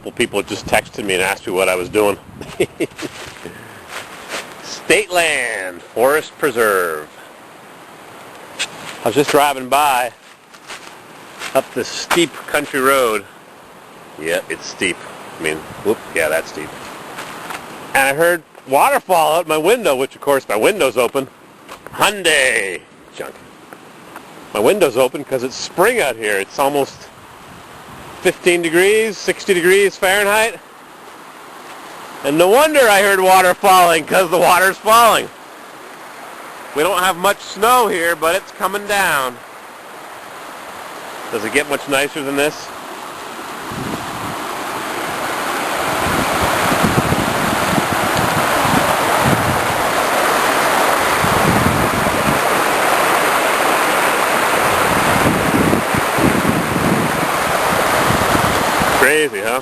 couple people just texted me and asked me what I was doing. State land, Forest Preserve. I was just driving by up this steep country road. Yeah, it's steep. I mean, whoop, yeah, that's steep. And I heard waterfall out my window, which of course my window's open. Hyundai junk. My window's open because it's spring out here. It's almost 15 degrees, 60 degrees Fahrenheit. And no wonder I heard water falling, because the water's falling. We don't have much snow here, but it's coming down. Does it get much nicer than this? Crazy, huh?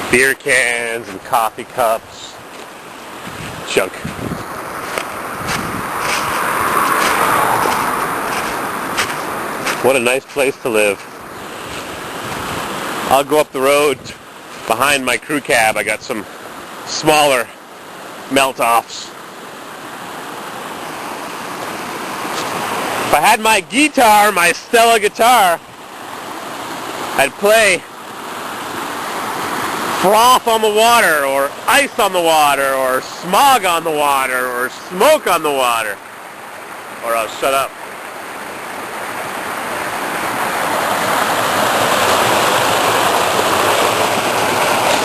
Beer cans and coffee cups. Junk. What a nice place to live. I'll go up the road behind my crew cab. I got some smaller melt-offs. If I had my guitar, my Stella guitar, I'd play froth on the water, or ice on the water, or smog on the water, or smoke on the water. Or I'll shut up.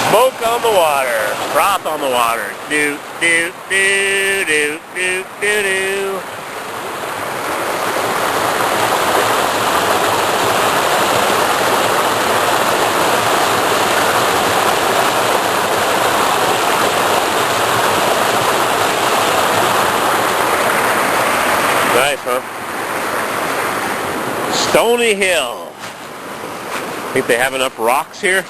Smoke on the water, froth on the water. Do, do, do, do, do, do, do. Nice, huh? Stony Hill. Think they have enough rocks here?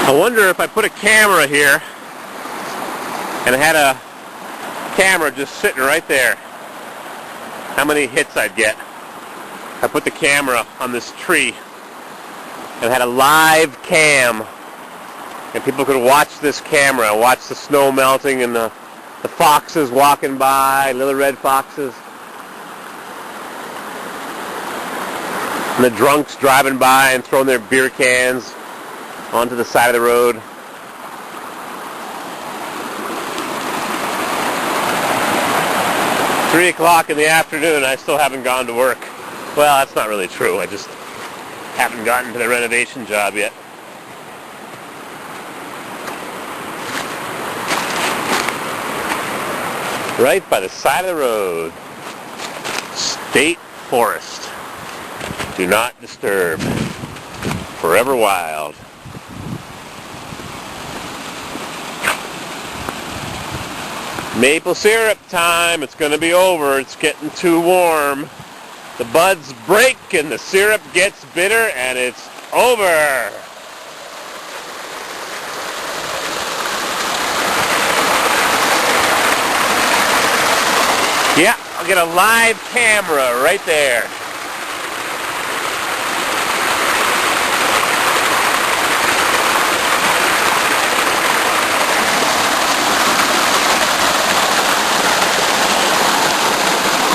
I wonder if I put a camera here and I had a camera just sitting right there, how many hits I'd get. I put the camera on this tree and had a live cam, and people could watch this camera, watch the snow melting and the foxes walking by, little red foxes, and the drunks driving by and throwing their beer cans onto the side of the road. Three o'clock in the afternoon, I still haven't gone to work. Well, that's not really true. I just haven't gotten to the renovation job yet. Right by the side of the road. State Forest. Do not disturb. Forever wild. Maple syrup time. It's going to be over. It's getting too warm. The buds break and the syrup gets bitter and it's over. Yeah, I'll get a live camera right there.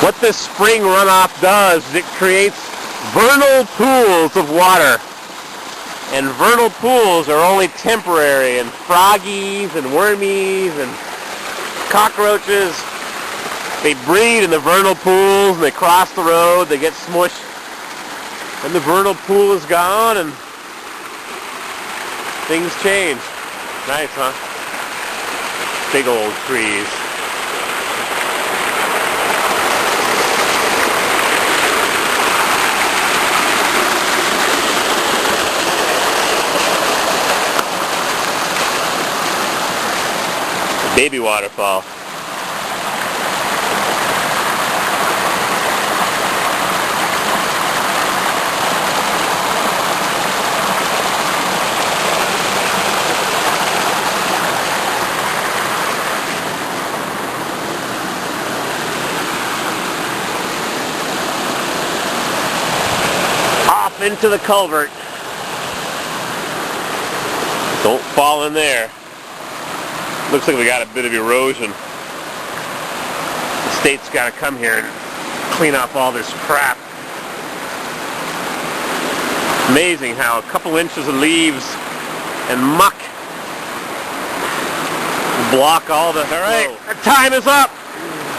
What this spring runoff does is it creates vernal pools of water. And vernal pools are only temporary, and froggies and wormies and cockroaches, they breed in the vernal pools and they cross the road, they get smushed, and the vernal pool is gone and things change. Nice, huh? Big old trees. Baby waterfall. into the culvert. Don't fall in there. Looks like we got a bit of erosion. The state's got to come here and clean up all this crap. Amazing how a couple inches of leaves and muck block all the... All right, time is up.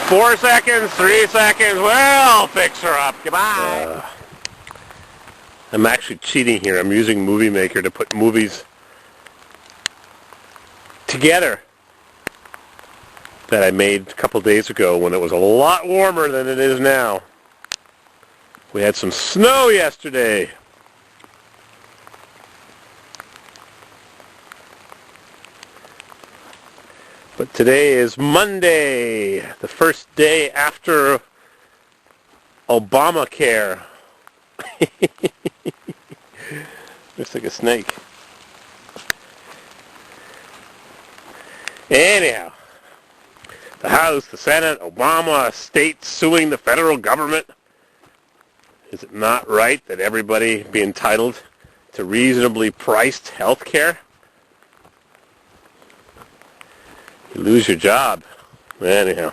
4 seconds, 3 seconds. Well, fix her up. Goodbye. I'm actually cheating here. I'm using Movie Maker to put movies together that I made a couple days ago when it was a lot warmer than it is now. We had some snow yesterday. But today is Monday, the first day after Obamacare. Looks like a snake. Anyhow, the House, the Senate, Obama, states suing the federal government. Is it not right that everybody be entitled to reasonably priced health care? You lose your job. Anyhow,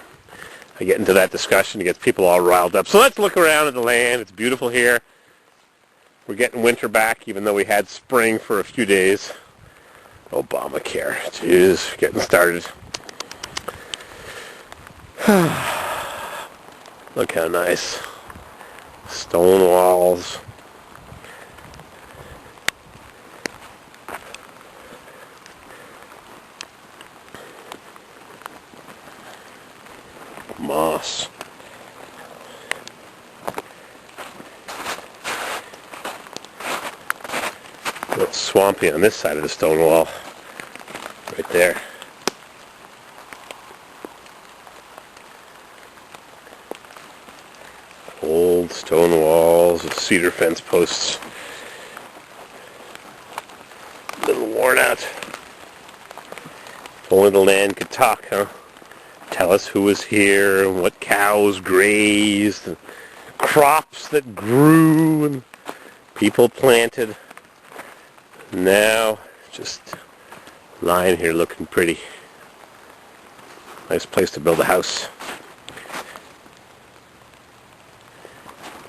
I get into that discussion. It gets people all riled up. So let's look around at the land. It's beautiful here. We're getting winter back, even though we had spring for a few days. Obamacare. Jeez, getting started. Look how nice. Stone walls. Moss. It's swampy on this side of the stone wall. Right there. Old stone walls with cedar fence posts. A little worn out. If only the land could talk, huh? Tell us who was here, and what cows grazed, and crops that grew, and people planted. Now, just lying here looking pretty. Nice place to build a house.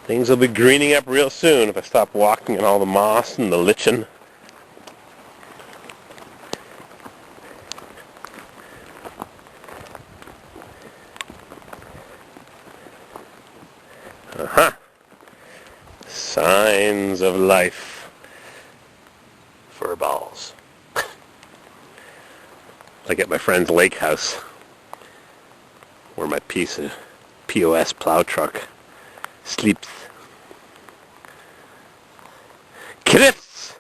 Things will be greening up real soon if I stop walking in all the moss and the lichen. Signs of life. Fur balls. Like at my friend's lake house, where my piece of POS plow truck sleeps. Kidifts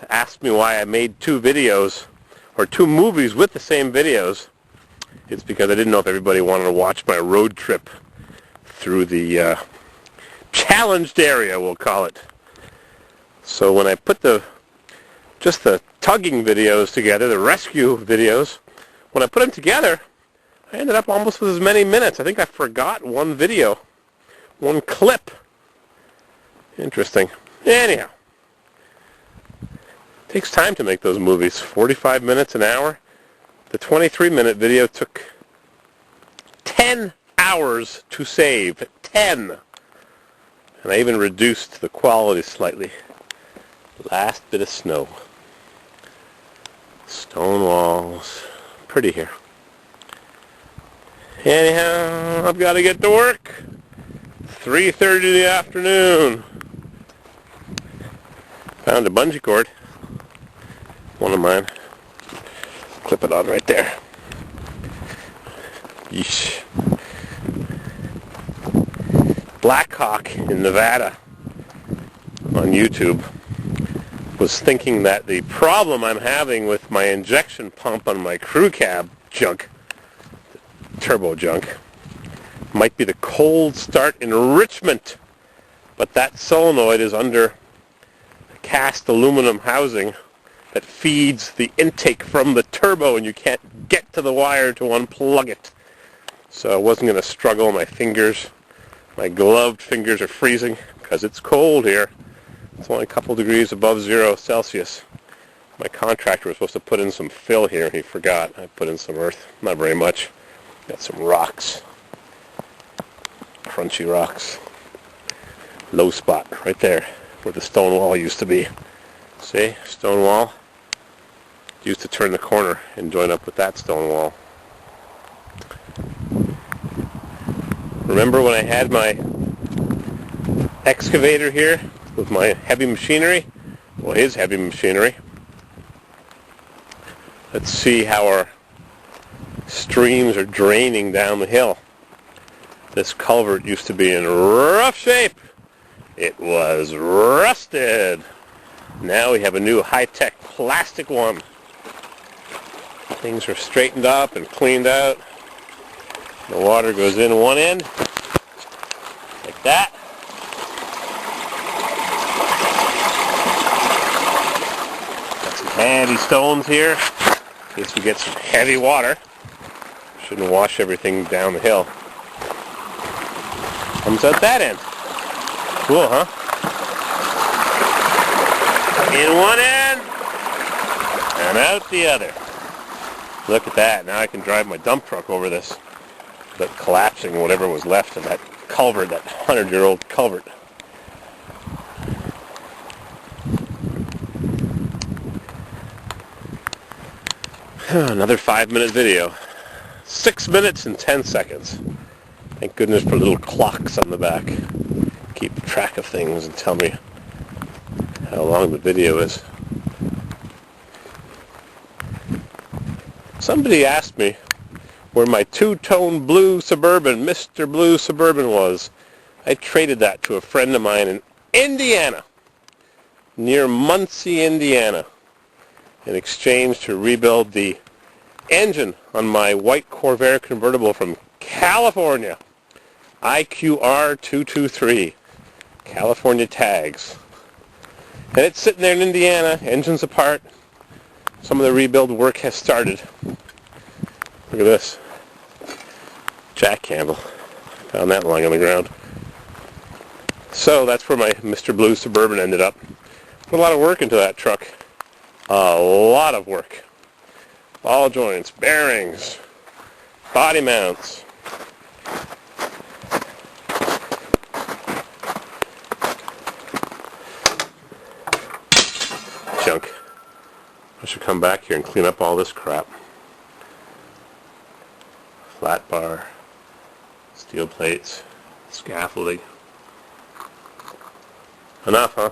asked me why I made two videos, or two movies with the same videos. It's because I didn't know if everybody wanted to watch my road trip through the challenged area, we'll call it. So when I put just the tugging videos together, the rescue videos, when I put them together, I ended up almost with as many minutes. I think I forgot one video, one clip. Interesting. Anyhow, it takes time to make those movies. 45 minutes, an hour. The 23-minute video took 10 hours to save. 10. And I even reduced the quality slightly. Last bit of snow. Stone walls. Pretty here. Anyhow, I've got to get to work. 3:30 in the afternoon. Found a bungee cord. One of mine. Clip it on right there. Yeesh. Blackhawk in Nevada on YouTube was thinking that the problem I'm having with my injection pump on my crew cab junk, turbo junk, might be the cold start enrichment, but that solenoid is under a cast aluminum housing that feeds the intake from the turbo, and you can't get to the wire to unplug it. So I wasn't going to struggle. My fingers, my gloved fingers are freezing because it's cold here. It's only a couple degrees above 0 Celsius. My contractor was supposed to put in some fill here, and he forgot. I put in some earth, not very much. Got some rocks, crunchy rocks. Low spot right there where the stone wall used to be. See, stone wall. Used to turn the corner and join up with that stone wall. Remember when I had my excavator here with my heavy machinery? Well, his heavy machinery. Let's see how our streams are draining down the hill. This culvert used to be in rough shape. It was rusted. Now we have a new high-tech plastic one. Things are straightened up and cleaned out. The water goes in one end, like that. Got some heavy stones here, in case we get some heavy water. Shouldn't wash everything down the hill. Comes out that end. Cool, huh? In one end, and out the other. Look at that. Now I can drive my dump truck over this without collapsing whatever was left of that culvert, that 100-year-old culvert. Another 5-minute video. 6 minutes and 10 seconds. Thank goodness for little clocks on the back. Keep track of things and tell me how long the video is. Somebody asked me where my two-tone blue Suburban, Mr. Blue Suburban was. I traded that to a friend of mine in Indiana, near Muncie, Indiana, in exchange to rebuild the engine on my white Corvair convertible from California. IQR 223, California tags. And it's sitting there in Indiana, engines apart. Some of the rebuild work has started. Look at this. Jack handle. Found that lying on the ground. So that's where my Mr. Blue Suburban ended up. Put a lot of work into that truck. A lot of work. Ball joints, bearings, body mounts. Junk. I should come back here and clean up all this crap. Flat bar, steel plates, scaffolding. Enough, huh?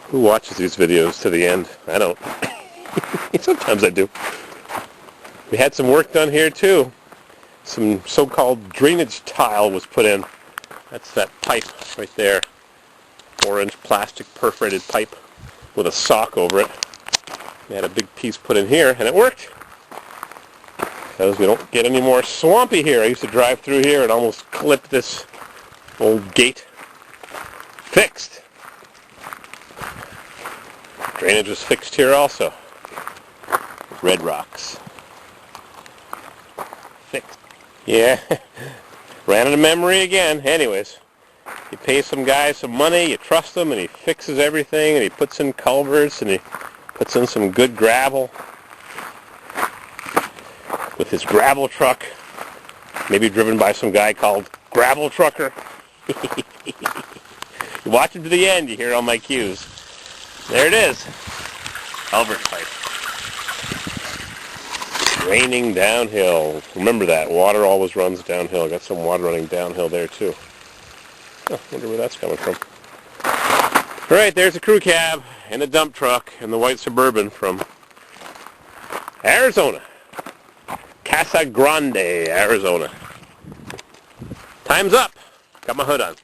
Who watches these videos to the end? I don't. Sometimes I do. We had some work done here too. Some so-called drainage tile was put in. That's that pipe right there. 4-inch plastic perforated pipe with a sock over it. We had a big piece put in here, and it worked. Because we don't get any more swampy here. I used to drive through here and almost clip this old gate. Fixed. Drainage was fixed here also. Red rocks. Fixed. Yeah. Ran out of memory again. Anyways, you pay some guy some money, you trust him, and he fixes everything, and he puts in culverts, and he puts in some good gravel with his gravel truck, maybe driven by some guy called Gravel Trucker. You watch it to the end, you hear all my cues. There it is. Culvert pipe. Draining downhill. Remember that. Water always runs downhill. Got some water running downhill there too. Oh, wonder where that's coming from. Alright, there's the crew cab and the dump truck and the white Suburban from Arizona. Casa Grande, Arizona. Time's up. Got my hood on.